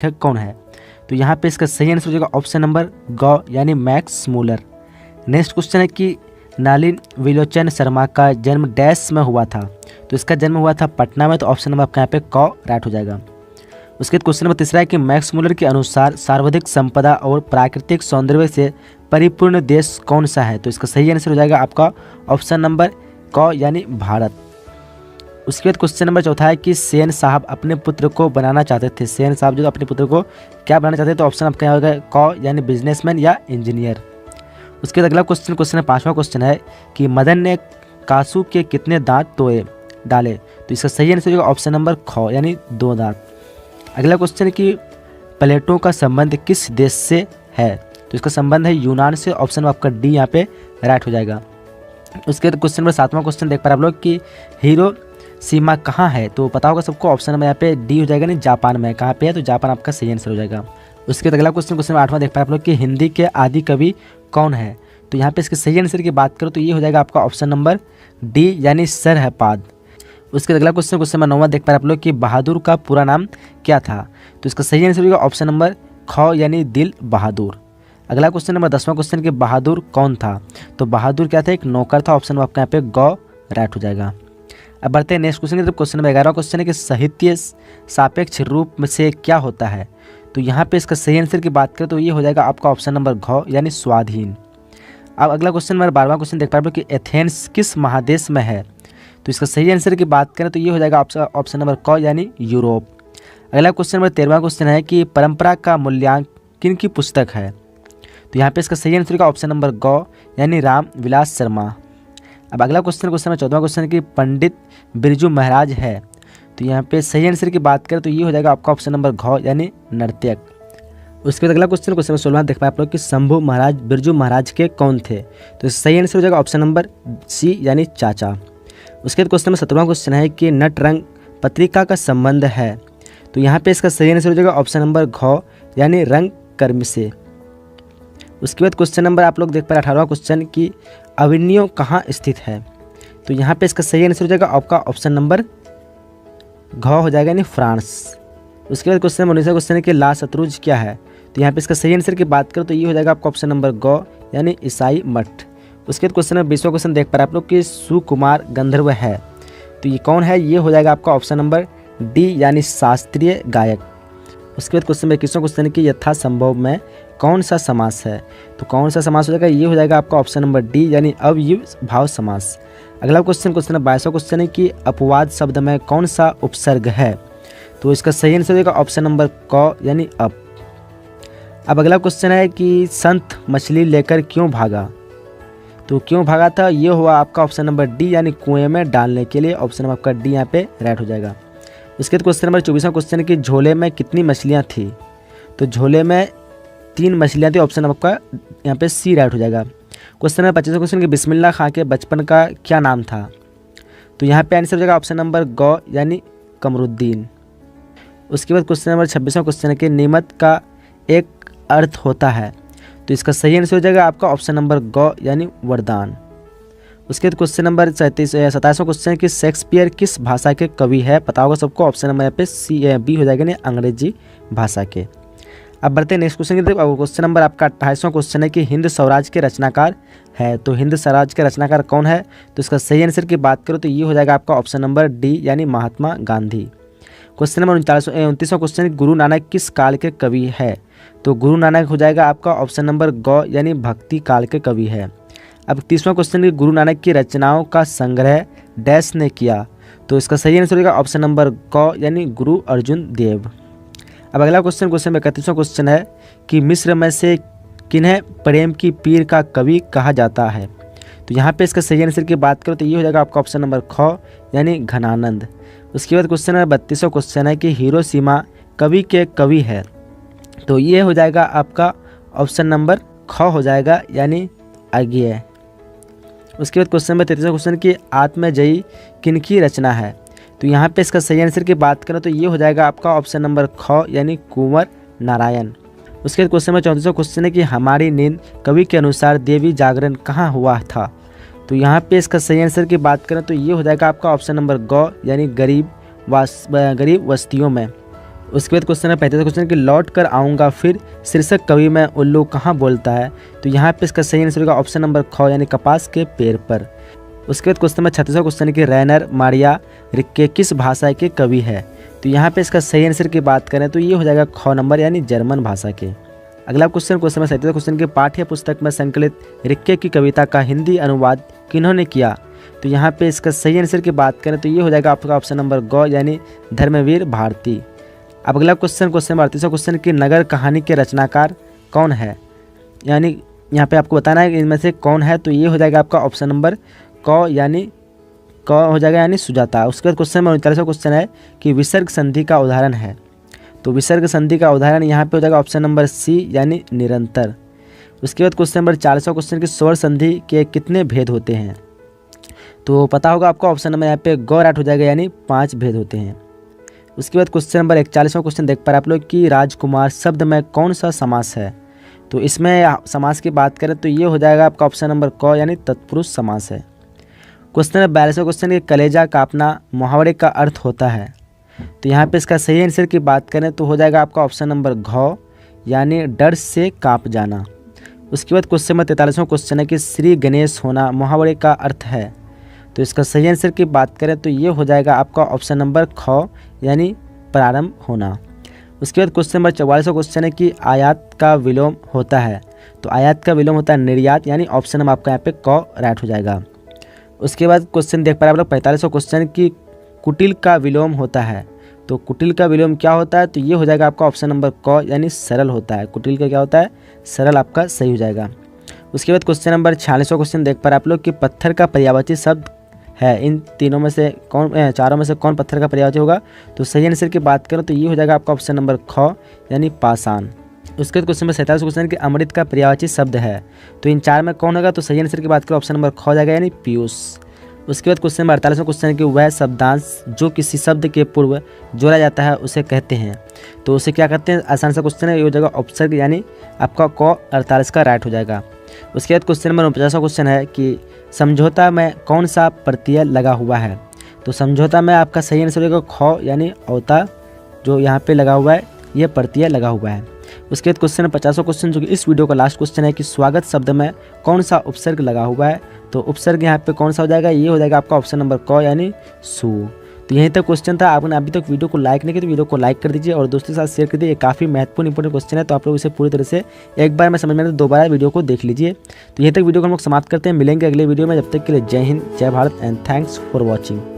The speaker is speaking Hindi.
लेखक कौन है? तो यहाँ पे इसका सही आंसर हो जाएगा ऑप्शन नंबर ग यानी मैक्स मूलर। नेक्स्ट क्वेश्चन है कि नलिनी विलोचन शर्मा का जन्म डैश में हुआ था? तो इसका जन्म हुआ था पटना में, तो ऑप्शन नंबर आपका यहाँ पे क राइट हो जाएगा। उसके बाद क्वेश्चन नंबर तीसरा है कि मैक्स मूलर के अनुसार सर्वाधिक संपदा और प्राकृतिक सौंदर्य से परिपूर्ण देश कौन सा है? तो इसका सही आंसर हो जाएगा आपका ऑप्शन नंबर क यानी भारत। उसके बाद क्वेश्चन नंबर चौथा है कि सेन साहब अपने पुत्र को बनाना चाहते थे। सेन साहब जो अपने पुत्र को क्या बनाना चाहते थे? तो ऑप्शन आपका यहाँ होगा क यानी बिजनेसमैन या इंजीनियर। उसके बाद अगला क्वेश्चन पांचवा क्वेश्चन है कि मदन ने कासू के कितने दांत तोड़े डाले? तो इसका सही आंसर होगा ऑप्शन नंबर ख यानी 2 दांत। अगला क्वेश्चन है कि प्लेटो का संबंध किस देश से है? तो इसका संबंध है यूनान से, ऑप्शन आपका डी यहाँ पे राइट हो जाएगा। उसके बाद क्वेश्चन नंबर सातवां क्वेश्चन देख पा रहे आप लोग कि हीरो सीमा कहाँ है? तो पता होगा सबको, ऑप्शन नंबर यहाँ पे डी हो जाएगा, नहीं जापान में। कहाँ पे है? तो जापान आपका सही आंसर हो जाएगा। उसके बाद अगला क्वेश्चन नंबर आठवां देख पा रहे आप लोग कि हिंदी के आदि कवि कौन है? तो यहाँ पे इसके सही आंसर की बात करो तो ये हो जाएगा आपका ऑप्शन नंबर डी यानी सरहपाद। उसके बाद अगला क्वेश्चन नंबर नौवां देख पा रहे आप लोग कि बहादुर का पूरा नाम क्या था? तो इसका सही आंसर होगा ऑप्शन नंबर ख यानी दिल बहादुर। अगला क्वेश्चन नंबर 10वां क्वेश्चन कि बहादुर कौन था? तो बहादुर क्या था? एक नौकर था, ऑप्शन आपका यहाँ पे ग राइट हो जाएगा। अब बढ़ते हैं नेक्स्ट क्वेश्चन की तरफ। क्वेश्चन नंबर 11वां क्वेश्चन है कि साहित्य सापेक्ष रूप में से क्या होता है? तो यहाँ पे इसका सही आंसर की बात करें तो ये हो जाएगा आपका ऑप्शन नंबर घ यानी स्वाधीन। अब अगला क्वेश्चन नंबर 12वां क्वेश्चन देख पा रहे हो कि एथेंस किस महादेश में है? तो इसका सही आंसर की बात करें तो ये हो जाएगा ऑप्शन नंबर क यानी यूरोप। अगला क्वेश्चन नंबर 13वां क्वेश्चन है कि परंपरा का मूल्यांकन किन की पुस्तक है? तो यहाँ पे इसका सही आंसर का ऑप्शन नंबर ग यानी राम विलास शर्मा। अब अगला क्वेश्चन नंबर 14वां क्वेश्चन है कि पंडित बिरजू महाराज है? तो यहाँ पे सही आंसर की बात करें तो ये हो जाएगा आपका ऑप्शन नंबर घ यानी नर्तक। उसके बाद अगला क्वेश्चन नंबर 16वां देख पाए आप लोग कि शंभू महाराज बिरजू महाराज के कौन थे? तो सही आंसर हो जाएगा ऑप्शन नंबर सी यानी चाचा। उसके बाद क्वेश्चन नंबर 17वां क्वेश्चन है कि नट रंग पत्रिका का संबंध है? तो यहाँ पे इसका सही आंसर हो जाएगा ऑप्शन नंबर घ यानी रंग कर्म से। उसके बाद क्वेश्चन नंबर आप लोग देख पा रहे 18वां क्वेश्चन कि अविन्यो कहाँ स्थित है? तो यहाँ पे इसका सही आंसर हो जाएगा आपका ऑप्शन नंबर घ हो जाएगा यानी फ्रांस। उसके बाद क्वेश्चन नंबर 19वां क्वेश्चन है कि ला शत्रुज क्या है? तो यहाँ पे इसका सही आंसर की बात करो तो ये हो जाएगा आपका ऑप्शन नंबर ग यानी ईसाई मठ। उसके बाद क्वेश्चन नंबर 20वां क्वेश्चन देख पा रहे आप लोग कि सुकुमार गंधर्व है? तो ये कौन है? ये हो जाएगा आपका ऑप्शन नंबर डी यानी शास्त्रीय गायक। उसके बाद क्वेश्चन नंबर 21वां क्वेश्चन है कि यथासंभव में कौन सा समास है? तो कौन सा समास हो जाएगा? ये हो जाएगा आपका ऑप्शन नंबर डी यानी अव्ययी भाव समास। अगला क्वेश्चन नंबर 22वां क्वेश्चन है कि अपवाद शब्द में कौन सा उपसर्ग है? तो इसका सही आंसर हो जाएगा ऑप्शन नंबर क यानी अप। अब अगला क्वेश्चन है कि संत मछली लेकर क्यों भागा? तो क्यों भागा था? ये हुआ आपका ऑप्शन नंबर डी यानी कुएं में डालने के लिए, ऑप्शन नंबर आपका डी यहाँ पे राइट हो जाएगा। उसके बाद क्वेश्चन नंबर 24वां क्वेश्चन है कि झोले में कितनी मछलियाँ थी? तो झोले में 3 मछलियाँ थी, ऑप्शन आपका यहाँ पे सी राइट हो जाएगा। क्वेश्चन नंबर 25वां क्वेश्चन कि बिस्मिल्लाह खां के बचपन का क्या नाम था? तो यहाँ पे आंसर हो जाएगा ऑप्शन नंबर ग यानी कमरुद्दीन। उसके बाद क्वेश्चन नंबर 26वां क्वेश्चन है कि नेमत का एक अर्थ होता है? तो इसका सही आंसर हो जाएगा आपका ऑप्शन नंबर ग यानी वरदान। उसके बाद क्वेश्चन नंबर 27वां क्वेश्चन है कि शेक्सपियर किस भाषा के कवि है? पता होगा सबको, ऑप्शन नंबर यहाँ पे सी बी हो जाएगा, यानी अंग्रेजी भाषा के। अब बढ़ते हैं नेक्स्ट क्वेश्चन की तरफ। क्वेश्चन नंबर आपका 28वां क्वेश्चन है कि हिंद स्वराज के रचनाकार है? तो हिंद स्वराज के रचनाकार कौन है? तो इसका सही आंसर की बात करो तो ये हो जाएगा आपका ऑप्शन नंबर डी यानी Mahatma Gandhi. Question number 29वां question है गुरु नानक किस काल के कवि है? तो गुरु नानक हो जाएगा आपका ऑप्शन नंबर ग यानी भक्ति काल के कवि है। अब 30वां क्वेश्चन है गुरु नानक की रचनाओं का संग्रह डैश ने किया? तो इसका सही आंसर होगा ऑप्शन नंबर क यानी गुरु अर्जुन देव। अब अगला क्वेश्चन 31वां क्वेश्चन है कि मिस्र में से किन्हें प्रेम की पीर का कवि कहा जाता है? तो यहाँ पे इसका सही आंसर की बात करो तो ये हो जाएगा आपका ऑप्शन नंबर ख यानी घनानंद। उसके बाद क्वेश्चन नंबर 32वां क्वेश्चन है कि हिरोशिमा कवि के कवि है? तो ये हो जाएगा आपका ऑप्शन नंबर ख हो जाएगा यानी अज्ञेय। उसके बाद क्वेश्चन नंबर 33वां क्वेश्चन की आत्मजयी किनकी रचना है? तो यहाँ पे इसका सही आंसर की बात करें तो ये हो जाएगा आपका ऑप्शन नंबर ख यानी कुंवर नारायण। उसके बाद क्वेश्चन नंबर 34वां क्वेश्चन है कि हमारी नींद कवि के अनुसार देवी जागरण कहाँ हुआ था? तो यहाँ पे इसका सही आंसर की बात करें तो ये हो जाएगा आपका ऑप्शन नंबर ग यानी गरीब बस्तियों में। उसके बाद क्वेश्चन है 35 क्वेश्चन कि लौट कर आऊँगा फिर शीर्षक कवि मैं उल्लू कहाँ बोलता है। तो यहाँ पे इसका सही आंसर होगा ऑप्शन नंबर ख यानी कपास के पेड़ पर। उसके बाद क्वेश्चन में 36वां क्वेश्चन कि रैनर मारिया रिक्के किस भाषा के कवि है। तो यहाँ पे इसका सही आंसर की बात करें तो ये हो जाएगा ख नंबर यानी जर्मन भाषा के। अगला क्वेश्चन में 37वां क्वेश्चन के पाठ्य पुस्तक में संकलित रिक्के की कविता का हिंदी अनुवाद किन्होंने किया। तो यहाँ पे इसका सही आंसर की बात करें तो ये हो जाएगा आपका ऑप्शन नंबर ग यानी धर्मवीर भारती। अब अगला क्वेश्चन 38वां क्वेश्चन कि नगर कहानी के रचनाकार कौन है, यानी यहाँ पे आपको बताना है कि इनमें से कौन है। तो ये हो जाएगा आपका ऑप्शन नंबर क यानी क हो जाएगा यानी सुजाता। उसके बाद क्वेश्चन में 39वां क्वेश्चन है कि विसर्ग संधि का उदाहरण है। तो विसर्ग संधि का उदाहरण यहाँ पे हो जाएगा ऑप्शन नंबर सी यानी निरंतर। उसके बाद क्वेश्चन नंबर 40वां क्वेश्चन कि स्वर संधि के कितने भेद होते हैं। तो पता होगा आपको ऑप्शन नंबर यहाँ पे ग राइट हो जाएगा यानी 5 भेद होते हैं। उसके बाद क्वेश्चन नंबर 41वां क्वेश्चन देख पा रहे आप लोग कि राजकुमार शब्द में कौन सा समास है। तो इसमें समास की बात करें तो ये हो जाएगा आपका ऑप्शन नंबर क यानी तत्पुरुष समास है। क्वेश्चन नंबर 42वां क्वेश्चन कि कलेजा कांपना मुहावरे का अर्थ होता है। तो यहाँ पे इसका सही आंसर की बात करें तो हो जाएगा आपका ऑप्शन नंबर घ यानी डर से कांप जाना। उसके बाद क्वेश्चन नंबर 43वां क्वेश्चन है कि श्री गणेश होना मुहावरे का अर्थ है। तो इसका सही आंसर की बात करें तो ये हो जाएगा आपका ऑप्शन नंबर ख यानी प्रारंभ होना। उसके बाद क्वेश्चन नंबर 44वां क्वेश्चन है कि आयात का विलोम होता है। तो आयात का विलोम होता है निर्यात यानी ऑप्शन नंबर आपका यहाँ पे क राइट हो जाएगा। उसके बाद क्वेश्चन देख पा रहे हैं आप लोग 45वां क्वेश्चन कि कुटिल का विलोम होता है। तो कुटिल का विलोम क्या होता है। तो ये हो जाएगा आपका ऑप्शन नंबर क यानी सरल होता है। कुटिल का क्या होता है, सरल आपका सही हो जाएगा। उसके बाद क्वेश्चन नंबर 46वां क्वेश्चन देख पा रहे हैं आप लोग कि पत्थर का पर्यायवाची शब्द है। इन तीनों में से चारों में से कौन पत्थर का पर्यायवाची होगा। तो सही आंसर की बात करो तो ये हो जाएगा आपका ऑप्शन नंबर ख यानी पाषाण। उसके बाद क्वेश्चन नंबर 47 क्वेश्चन कि अमृत का पर्यायवाची शब्द है। तो इन चार में कौन होगा। तो सही आंसर की बात करो ऑप्शन नंबर ख हो जाएगा यानी पीयूष। उसके बाद क्वेश्चन नंबर 48वां क्वेश्चन है कि वह शब्दांश जो किसी शब्द के पूर्व जोड़ा जाता है उसे कहते हैं। तो उसे क्या कहते हैं, आसान सा क्वेश्चन है, ये हो जाएगा ऑप्शन यानी आपका क 48 का राइट हो जाएगा। उसके बाद क्वेश्चन नंबर 49वां क्वेश्चन है कि समझौता में कौन सा प्रत्यय लगा हुआ है। तो समझौता में आपका सही आंसर होगा ख यानी औता, जो यहाँ पे लगा हुआ है ये प्रत्यय लगा हुआ है। उसके बाद क्वेश्चन 50वां क्वेश्चन जो कि इस वीडियो का लास्ट क्वेश्चन है कि स्वागत शब्द में कौन सा उपसर्ग लगा हुआ है। तो उपसर्ग यहाँ पे कौन सा हो जाएगा, ये हो जाएगा आपका ऑप्शन नंबर क यानी सु। तो यहीं तक क्वेश्चन था। आपने अभी तक वीडियो को लाइक नहीं किया तो वीडियो को लाइक कर दीजिए और दोस्तों के साथ शेयर कर दीजिए। काफ़ी महत्वपूर्ण इंपॉर्टेंट क्वेश्चन है, तो आप लोग इसे पूरी तरह से एक बार में समझ में तो दोबारा वीडियो को देख लीजिए। तो यहीं तक वीडियो को हम लोग समाप्त करते हैं, मिलेंगे अगले वीडियो में। जब तक के लिए जय हिंद, जय Bharat and thanks for watching.